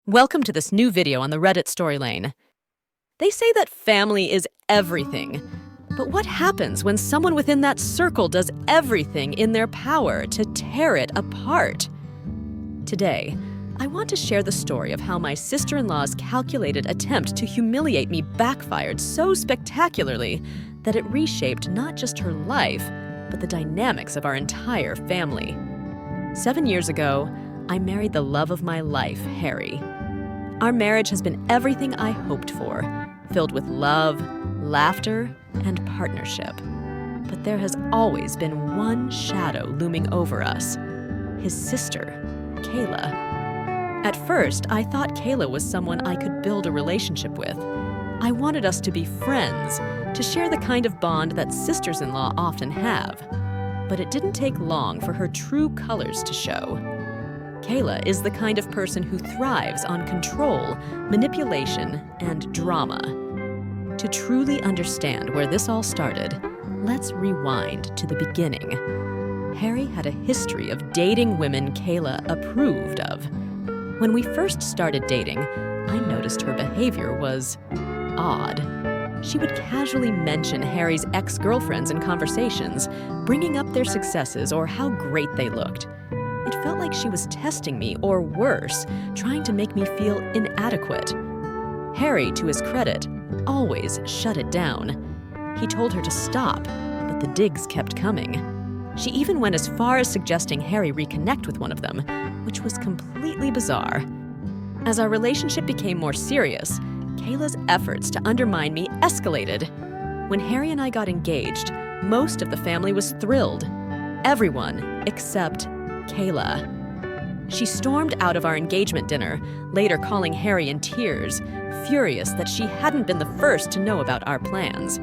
Welcome to this new video on the Reddit Storylane. They say that family is everything, but what happens when someone within that circle does everything in their power to tear it apart? Today, I want to share the story of how my sister-in-law's calculated attempt to humiliate me backfired so spectacularly that it reshaped not just her life, but the dynamics of our entire family. 7 years ago, I married the love of my life, Harry. Our marriage has been everything I hoped for, filled with love, laughter, and partnership. But there has always been one shadow looming over us: his sister, Kayla. At first, I thought Kayla was someone I could build a relationship with. I wanted us to be friends, to share the kind of bond that sisters-in-law often have. But it didn't take long for her true colors to show. Kayla is the kind of person who thrives on control, manipulation, and drama. To truly understand where this all started, let's rewind to the beginning. Harry had a history of dating women Kayla approved of. When we first started dating, I noticed her behavior was odd. She would casually mention Harry's ex-girlfriends in conversations, bringing up their successes or how great they looked. It felt like she was testing me, or worse, trying to make me feel inadequate. Harry, to his credit, always shut it down. He told her to stop, but the digs kept coming. She even went as far as suggesting Harry reconnect with one of them, which was completely bizarre. As our relationship became more serious, Kayla's efforts to undermine me escalated. When Harry and I got engaged, most of the family was thrilled. Everyone except Kayla. She stormed out of our engagement dinner, later calling Harry in tears, furious that she hadn't been the first to know about our plans.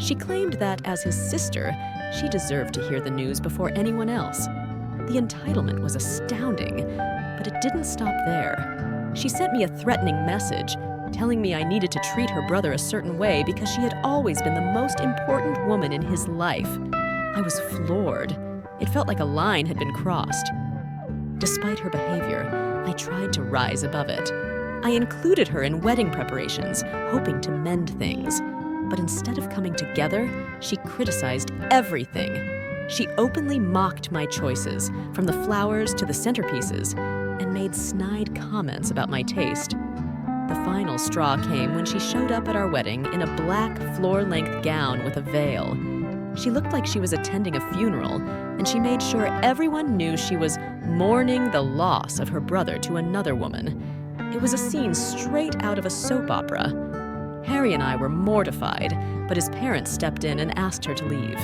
She claimed that, as his sister, she deserved to hear the news before anyone else. The entitlement was astounding, but it didn't stop there. She sent me a threatening message, telling me I needed to treat her brother a certain way because she had always been the most important woman in his life. I was floored. It felt like a line had been crossed. Despite her behavior, I tried to rise above it. I included her in wedding preparations, hoping to mend things. But instead of coming together, she criticized everything. She openly mocked my choices, from the flowers to the centerpieces, and made snide comments about my taste. The final straw came when she showed up at our wedding in a black floor-length gown with a veil. She looked like she was attending a funeral, and she made sure everyone knew she was mourning the loss of her brother to another woman. It was a scene straight out of a soap opera. Harry and I were mortified, but his parents stepped in and asked her to leave.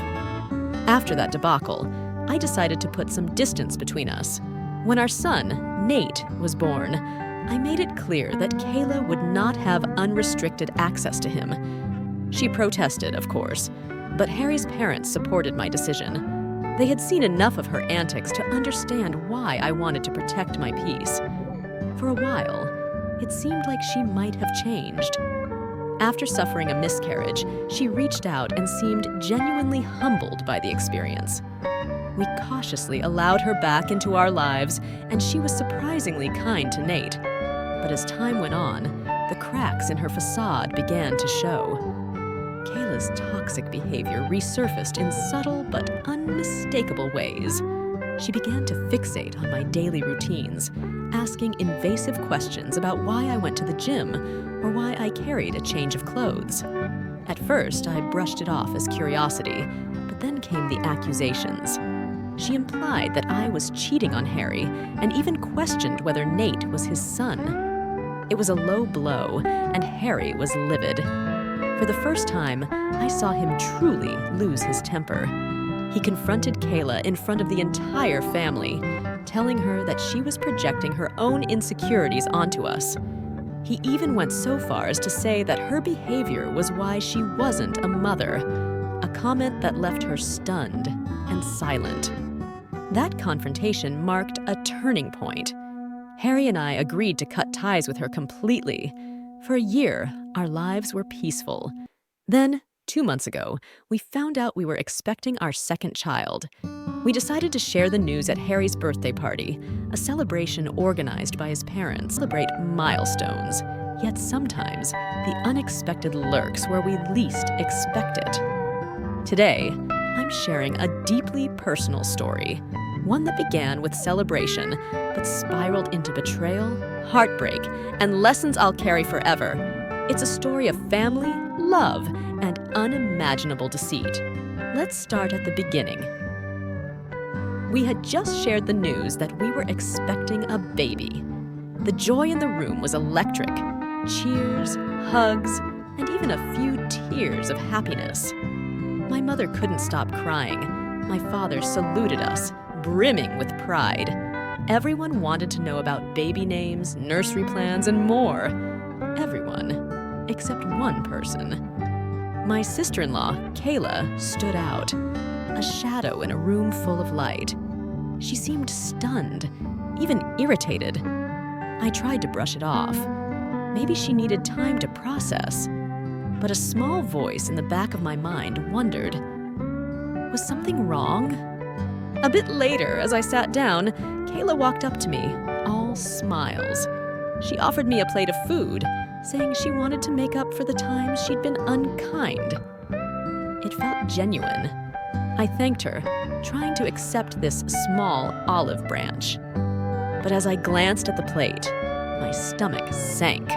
After that debacle, I decided to put some distance between us. When our son, Nate, was born, I made it clear that Kayla would not have unrestricted access to him. She protested, of course, but Harry's parents supported my decision. They had seen enough of her antics to understand why I wanted to protect my peace. For a while, it seemed like she might have changed. After suffering a miscarriage, she reached out and seemed genuinely humbled by the experience. We cautiously allowed her back into our lives, and she was surprisingly kind to Nate. But as time went on, the cracks in her facade began to show. Kayla's toxic behavior resurfaced in subtle but unmistakable ways. She began to fixate on my daily routines, asking invasive questions about why I went to the gym or why I carried a change of clothes. At first, I brushed it off as curiosity, but then came the accusations. She implied that I was cheating on Harry and even questioned whether Nate was his son. It was a low blow, and Harry was livid. For the first time, I saw him truly lose his temper. He confronted Kayla in front of the entire family, telling her that she was projecting her own insecurities onto us. He even went so far as to say that her behavior was why she wasn't a mother, a comment that left her stunned and silent. That confrontation marked a turning point. Harry and I agreed to cut ties with her completely. For a year, our lives were peaceful. Then, 2 months ago, we found out we were expecting our second child. We decided to share the news at Harry's birthday party, a celebration organized by his parents. Celebrate milestones, yet sometimes the unexpected lurks where we least expect it. Today, I'm sharing a deeply personal story, one that began with celebration but spiraled into betrayal, heartbreak, and lessons I'll carry forever. It's a story of family, love, and unimaginable deceit. Let's start at the beginning. We had just shared the news that we were expecting a baby. The joy in the room was electric. Cheers, hugs, and even a few tears of happiness. My mother couldn't stop crying. My father saluted us, brimming with pride. Everyone wanted to know about baby names, nursery plans, and more. Everyone, except one person. My sister-in-law, Kayla, stood out, a shadow in a room full of light. She seemed stunned, even irritated. I tried to brush it off. Maybe she needed time to process. But a small voice in the back of my mind wondered, was something wrong? A bit later, as I sat down, Kayla walked up to me, all smiles. She offered me a plate of food, saying she wanted to make up for the times she'd been unkind. It felt genuine. I thanked her, trying to accept this small olive branch. But as I glanced at the plate, my stomach sank.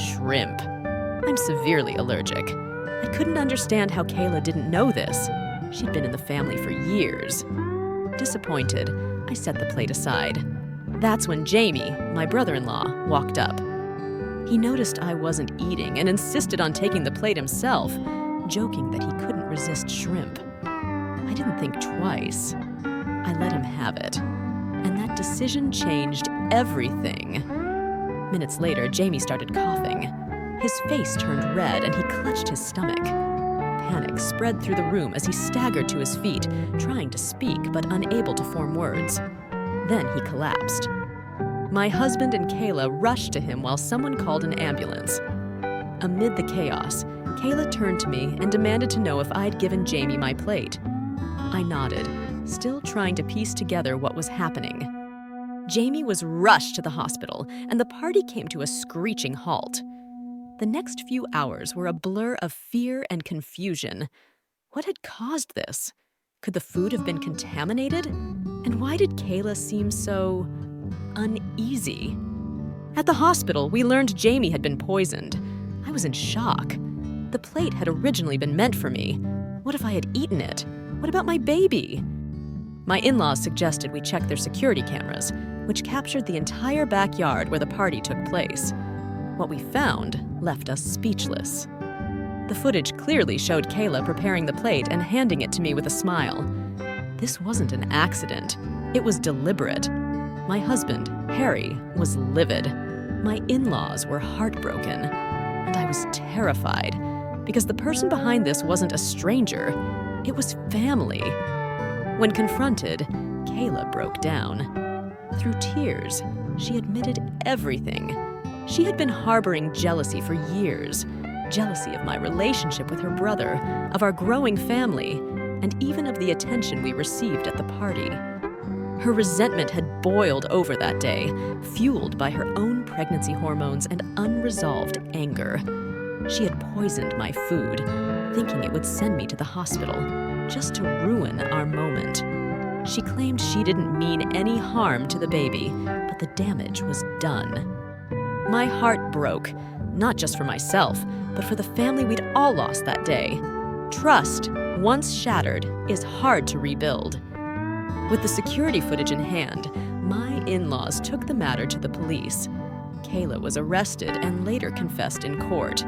Shrimp. I'm severely allergic. I couldn't understand how Kayla didn't know this. She'd been in the family for years. Disappointed, I set the plate aside. That's when Jamie, my brother-in-law, walked up. He noticed I wasn't eating and insisted on taking the plate himself, joking that he couldn't resist shrimp. I didn't think twice. I let him have it. And that decision changed everything. Minutes later, Jamie started coughing. His face turned red and he clutched his stomach. Panic spread through the room as he staggered to his feet, trying to speak but unable to form words. Then he collapsed. My husband and Kayla rushed to him while someone called an ambulance. Amid the chaos, Kayla turned to me and demanded to know if I'd given Jamie my plate. I nodded, still trying to piece together what was happening. Jamie was rushed to the hospital, and the party came to a screeching halt. The next few hours were a blur of fear and confusion. What had caused this? Could the food have been contaminated? And why did Kayla seem so uneasy? At the hospital, we learned Jamie had been poisoned. I was in shock. The plate had originally been meant for me. What if I had eaten it? What about my baby? My in-laws suggested we check their security cameras, which captured the entire backyard where the party took place. What we found left us speechless. The footage clearly showed Kayla preparing the plate and handing it to me with a smile. This wasn't an accident. It was deliberate. My husband, Harry, was livid. My in-laws were heartbroken. And I was terrified, because the person behind this wasn't a stranger. It was family. When confronted, Kayla broke down. Through tears, she admitted everything. She had been harboring jealousy for years. Jealousy of my relationship with her brother, of our growing family, and even of the attention we received at the party. Her resentment had boiled over that day, fueled by her own pregnancy hormones and unresolved anger. She had poisoned my food, thinking it would send me to the hospital, just to ruin our moment. She claimed she didn't mean any harm to the baby, but the damage was done. My heart broke, not just for myself, but for the family we'd all lost that day. Trust, once shattered, is hard to rebuild. With the security footage in hand, my in-laws took the matter to the police. Kayla was arrested and later confessed in court.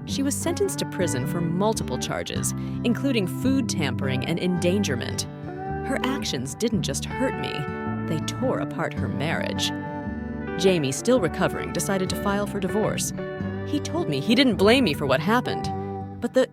She was sentenced to prison for multiple charges, including food tampering and endangerment. Her actions didn't just hurt me, they tore apart her marriage. Jamie, still recovering, decided to file for divorce. He told me he didn't blame me for what happened, but the